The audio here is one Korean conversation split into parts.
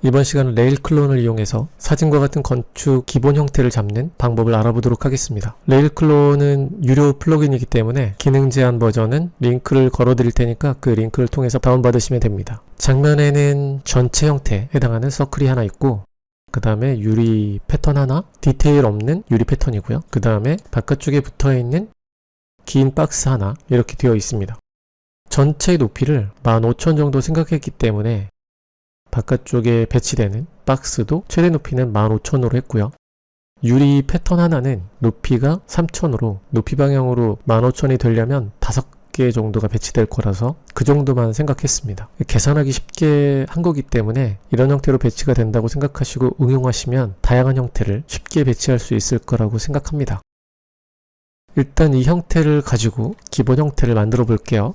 이번 시간은 레일 클론을 이용해서 사진과 같은 건축 기본 형태를 잡는 방법을 알아보도록 하겠습니다. 레일 클론은 유료 플러그인이기 때문에 기능 제한 버전은 링크를 걸어 드릴 테니까 그 링크를 통해서 다운받으시면 됩니다. 장면에는 전체 형태에 해당하는 서클이 하나 있고, 그 다음에 유리 패턴 하나, 디테일 없는 유리 패턴이고요. 그 다음에 바깥쪽에 붙어있는 긴 박스 하나, 이렇게 되어 있습니다. 전체 높이를 15,000 정도 생각했기 때문에 바깥쪽에 배치되는 박스도 최대 높이는 15,000으로 했고요. 유리 패턴 하나는 높이가 3,000으로 높이 방향으로 15,000이 되려면 5개 정도가 배치될 거라서 그 정도만 생각했습니다. 계산하기 쉽게 한 거기 때문에 이런 형태로 배치가 된다고 생각하시고 응용하시면 다양한 형태를 쉽게 배치할 수 있을 거라고 생각합니다. 일단 이 형태를 가지고 기본 형태를 만들어 볼게요.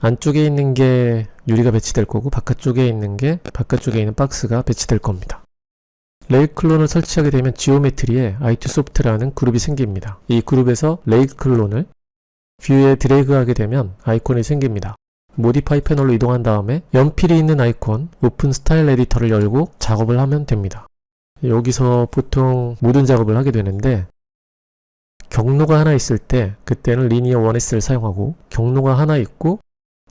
안쪽에 있는 게 유리가 배치될 거고 바깥쪽에 있는 박스가 배치될 겁니다. 레일 클론을 설치하게 되면 지오메트리에 i2소프트라는 그룹이 생깁니다. 이 그룹에서 레일 클론을 뷰에 드래그하게 되면 아이콘이 생깁니다. 모디파이 패널로 이동한 다음에 연필이 있는 아이콘 오픈 스타일 에디터를 열고 작업을 하면 됩니다. 여기서 보통 모든 작업을 하게 되는데, 경로가 하나 있을 때 그때는 리니어 1S를 사용하고, 경로가 하나 있고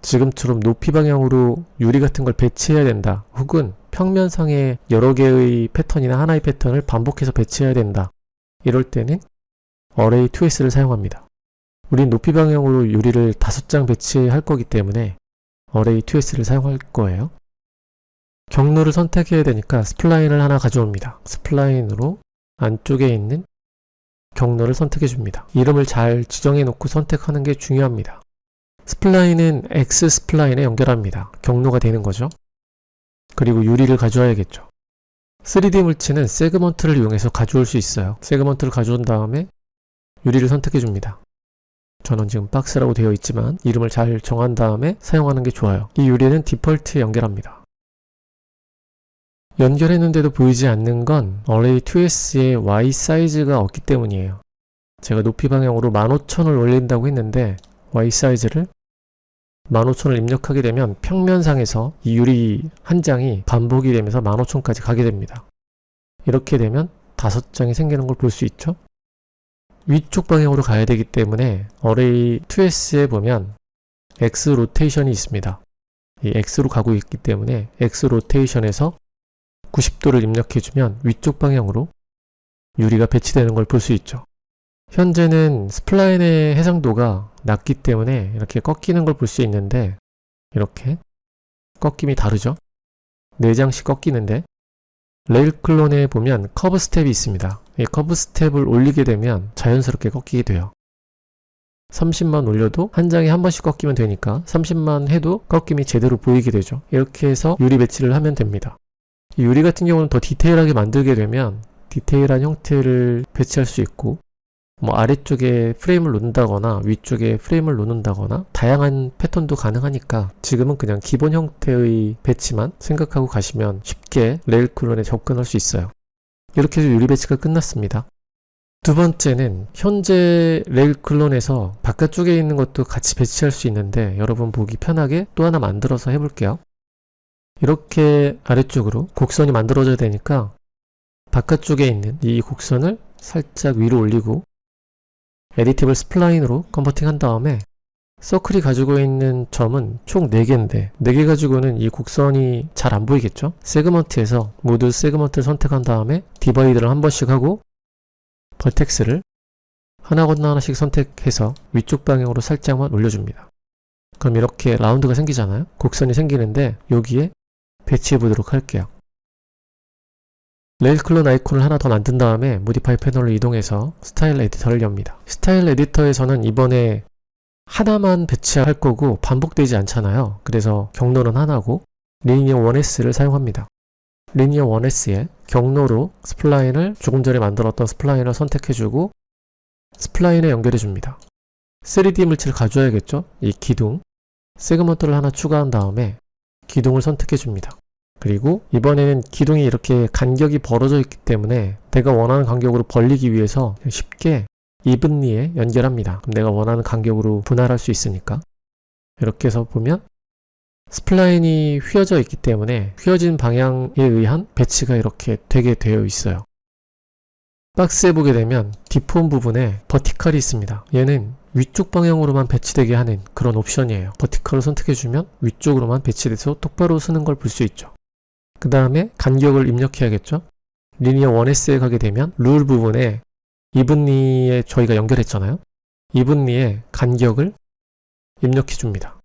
지금처럼 높이 방향으로 유리 같은 걸 배치해야 된다, 혹은 평면상에 여러 개의 패턴이나 하나의 패턴을 반복해서 배치해야 된다, 이럴 때는 어레이 2S를 사용합니다. 우린 높이 방향으로 유리를 5장 배치할 거기 때문에 어레이 2S를 사용할 거예요. 경로를 선택해야 되니까 스플라인을 하나 가져옵니다. 스플라인으로 안쪽에 있는 경로를 선택해 줍니다. 이름을 잘 지정해 놓고 선택하는 게 중요합니다. 스플라인은 X 스플라인에 연결합니다. 경로가 되는 거죠. 그리고 유리를 가져와야겠죠. 3D 물체는 세그먼트를 이용해서 가져올 수 있어요. 세그먼트를 가져온 다음에 유리를 선택해 줍니다. 저는 지금 박스라고 되어 있지만 이름을 잘 정한 다음에 사용하는 게 좋아요. 이 유리는 디폴트에 연결합니다. 연결했는데도 보이지 않는 건 어레이 2S의 Y 사이즈가 없기 때문이에요. 제가 높이 방향으로 15,000을 올린다고 했는데 Y 사이즈를 15,000을 입력하게 되면 평면상에서 이 유리 한 장이 반복이 되면서 15,000까지 가게 됩니다. 이렇게 되면 5장이 생기는 걸 볼 수 있죠. 위쪽 방향으로 가야 되기 때문에 어레이 2S에 보면 X 로테이션이 있습니다. 이 X로 가고 있기 때문에 X 로테이션에서 90도를 입력해주면 위쪽 방향으로 유리가 배치되는 걸 볼 수 있죠. 현재는 스플라인의 해상도가 낮기 때문에 이렇게 꺾이는 걸 볼 수 있는데, 이렇게 꺾임이 다르죠. 4장씩 꺾이는데, 레일 클론에 보면 커브 스텝이 있습니다. 이 커브 스텝을 올리게 되면 자연스럽게 꺾이게 돼요. 30만 올려도 한 장에 한 번씩 꺾이면 되니까 30만 해도 꺾임이 제대로 보이게 되죠. 이렇게 해서 유리 배치를 하면 됩니다. 이 유리 같은 경우는 더 디테일하게 만들게 되면 디테일한 형태를 배치할 수 있고, 아래쪽에 프레임을 놓는다거나 위쪽에 프레임을 놓는다거나 다양한 패턴도 가능하니까 지금은 그냥 기본 형태의 배치만 생각하고 가시면 쉽게 레일 클론에 접근할 수 있어요. 이렇게 해서 유리 배치가 끝났습니다. 두 번째는 현재 레일 클론에서 바깥쪽에 있는 것도 같이 배치할 수 있는데, 여러분 보기 편하게 또 하나 만들어서 해볼게요. 이렇게 아래쪽으로 곡선이 만들어져야 되니까 바깥쪽에 있는 이 곡선을 살짝 위로 올리고 에디티블 스플라인으로 컨버팅 한 다음에 서클이 가지고 있는 점은 총 4개인데 4개 가지고는 이 곡선이 잘 안 보이겠죠? 세그먼트에서 모두 세그먼트를 선택한 다음에 디바이드를 한 번씩 하고 벌텍스를 하나 건너 하나씩 선택해서 위쪽 방향으로 살짝만 올려줍니다. 그럼 이렇게 라운드가 생기잖아요? 곡선이 생기는데 여기에 배치해 보도록 할게요. 레일 클론 아이콘을 하나 더 만든 다음에 모디파이 패널로 이동해서 스타일 에디터를 엽니다. 스타일 에디터에서는 이번에 하나만 배치할 거고 반복되지 않잖아요. 그래서 경로는 하나고 리니어 1S를 사용합니다. 리니어 1S에 경로로 스플라인을 조금 전에 만들었던 스플라인을 선택해주고 스플라인에 연결해줍니다. 3D 물체를 가져야겠죠? 이 기둥, 세그먼트를 하나 추가한 다음에 기둥을 선택해줍니다. 그리고 이번에는 기둥이 이렇게 간격이 벌어져 있기 때문에 내가 원하는 간격으로 벌리기 위해서 쉽게 이븐리에 연결합니다. 그럼 내가 원하는 간격으로 분할할 수 있으니까. 이렇게 해서 보면 스플라인이 휘어져 있기 때문에 휘어진 방향에 의한 배치가 이렇게 되게 되어 있어요. 박스에 보게 되면 디폼 부분에 버티컬이 있습니다. 얘는 위쪽 방향으로만 배치되게 하는 그런 옵션이에요. 버티컬을 선택해주면 위쪽으로만 배치돼서 똑바로 쓰는 걸 볼 수 있죠. 그 다음에 간격을 입력해야겠죠. 리니어 1S에 가게 되면 룰 부분에 이븐리에 저희가 연결했잖아요. 이븐리에 간격을 입력해줍니다.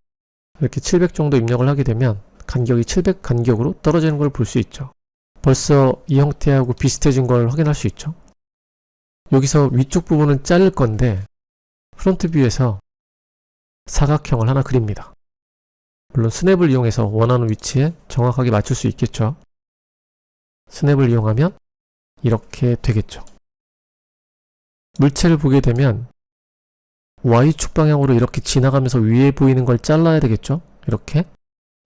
이렇게 700 정도 입력을 하게 되면 간격이 700 간격으로 떨어지는 걸 볼 수 있죠. 벌써 이 형태하고 비슷해진 걸 확인할 수 있죠. 여기서 위쪽 부분을 자를 건데 프론트 뷰에서 사각형을 하나 그립니다. 물론 스냅을 이용해서 원하는 위치에 정확하게 맞출 수 있겠죠. 스냅을 이용하면 이렇게 되겠죠. 물체를 보게 되면 Y축 방향으로 이렇게 지나가면서 위에 보이는 걸 잘라야 되겠죠. 이렇게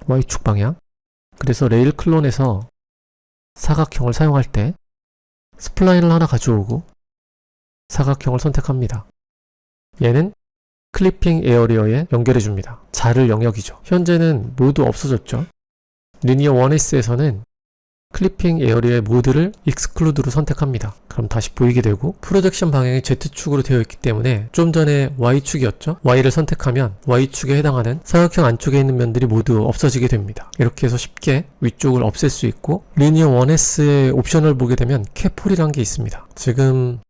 Y축 방향. 그래서 레일 클론에서 사각형을 사용할 때 스플라인을 하나 가져오고 사각형을 선택합니다. 얘는 클리핑 에어리어에 연결해 줍니다. 자를 영역이죠. 현재는 모두 없어졌죠. 리니어 1S에서는 클리핑 에어리어의 모드를 익스클루드로 선택합니다. 그럼 다시 보이게 되고 프로젝션 방향이 Z축으로 되어 있기 때문에 좀 전에 Y축이었죠. Y를 선택하면 Y축에 해당하는 사각형 안쪽에 있는 면들이 모두 없어지게 됩니다. 이렇게 해서 쉽게 위쪽을 없앨 수 있고 리니어 1S의 옵션을 보게 되면 캡홀이라는 게 있습니다. 지금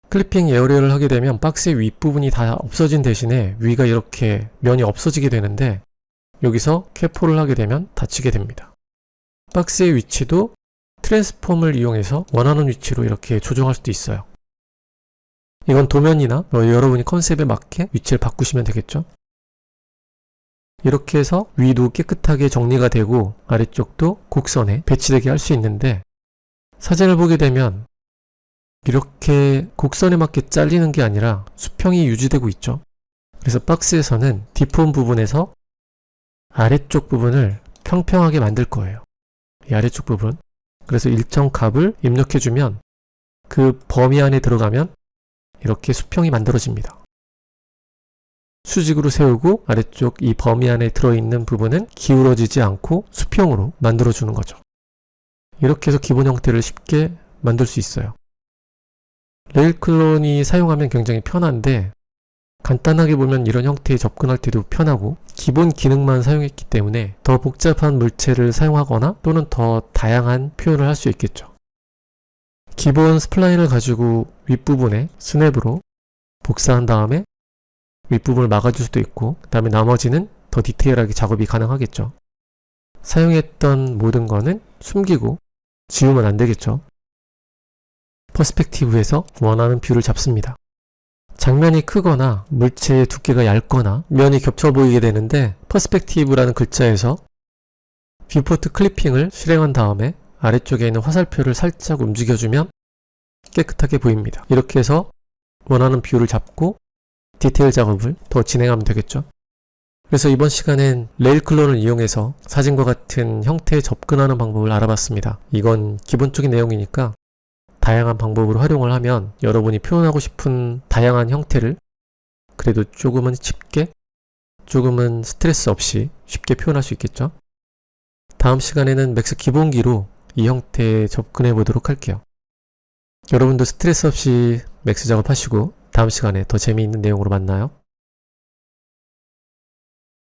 클리핑 에어리어를 하게 되면 박스의 윗부분이 다 없어진 대신에 위가 이렇게 면이 없어지게 되는데 여기서 캡홀을 하게 되면 닫히게 됩니다. 박스의 위치도 트랜스폼을 이용해서 원하는 위치로 이렇게 조정할 수도 있어요. 이건 도면이나 여러분이 컨셉에 맞게 위치를 바꾸시면 되겠죠. 이렇게 해서 위도 깨끗하게 정리가 되고 아래쪽도 곡선에 배치되게 할 수 있는데 사진을 보게 되면 이렇게 곡선에 맞게 잘리는 게 아니라 수평이 유지되고 있죠. 그래서 박스에서는 디폼 부분에서 아래쪽 부분을 평평하게 만들 거예요. 이 아래쪽 부분. 그래서 일정 값을 입력해주면 그 범위 안에 들어가면 이렇게 수평이 만들어집니다. 수직으로 세우고 아래쪽 이 범위 안에 들어있는 부분은 기울어지지 않고 수평으로 만들어주는 거죠. 이렇게 해서 기본 형태를 쉽게 만들 수 있어요. 레일 클론이 사용하면 굉장히 편한데 간단하게 보면 이런 형태에 접근할 때도 편하고 기본 기능만 사용했기 때문에 더 복잡한 물체를 사용하거나 또는 더 다양한 표현을 할 수 있겠죠. 기본 스플라인을 가지고 윗부분에 스냅으로 복사한 다음에 윗부분을 막아줄 수도 있고 그 다음에 나머지는 더 디테일하게 작업이 가능하겠죠. 사용했던 모든 거는 숨기고 지우면 안 되겠죠. 퍼스펙티브에서 원하는 뷰를 잡습니다. 장면이 크거나 물체의 두께가 얇거나 면이 겹쳐 보이게 되는데 퍼스펙티브라는 글자에서 뷰포트 클리핑을 실행한 다음에 아래쪽에 있는 화살표를 살짝 움직여주면 깨끗하게 보입니다. 이렇게 해서 원하는 뷰를 잡고 디테일 작업을 더 진행하면 되겠죠. 그래서 이번 시간엔 레일 클론을 이용해서 사진과 같은 형태에 접근하는 방법을 알아봤습니다. 이건 기본적인 내용이니까 다양한 방법으로 활용을 하면 여러분이 표현하고 싶은 다양한 형태를 그래도 조금은 쉽게, 조금은 스트레스 없이 쉽게 표현할 수 있겠죠. 다음 시간에는 맥스 기본기로 이 형태에 접근해 보도록 할게요. 여러분도 스트레스 없이 맥스 작업하시고 다음 시간에 더 재미있는 내용으로 만나요.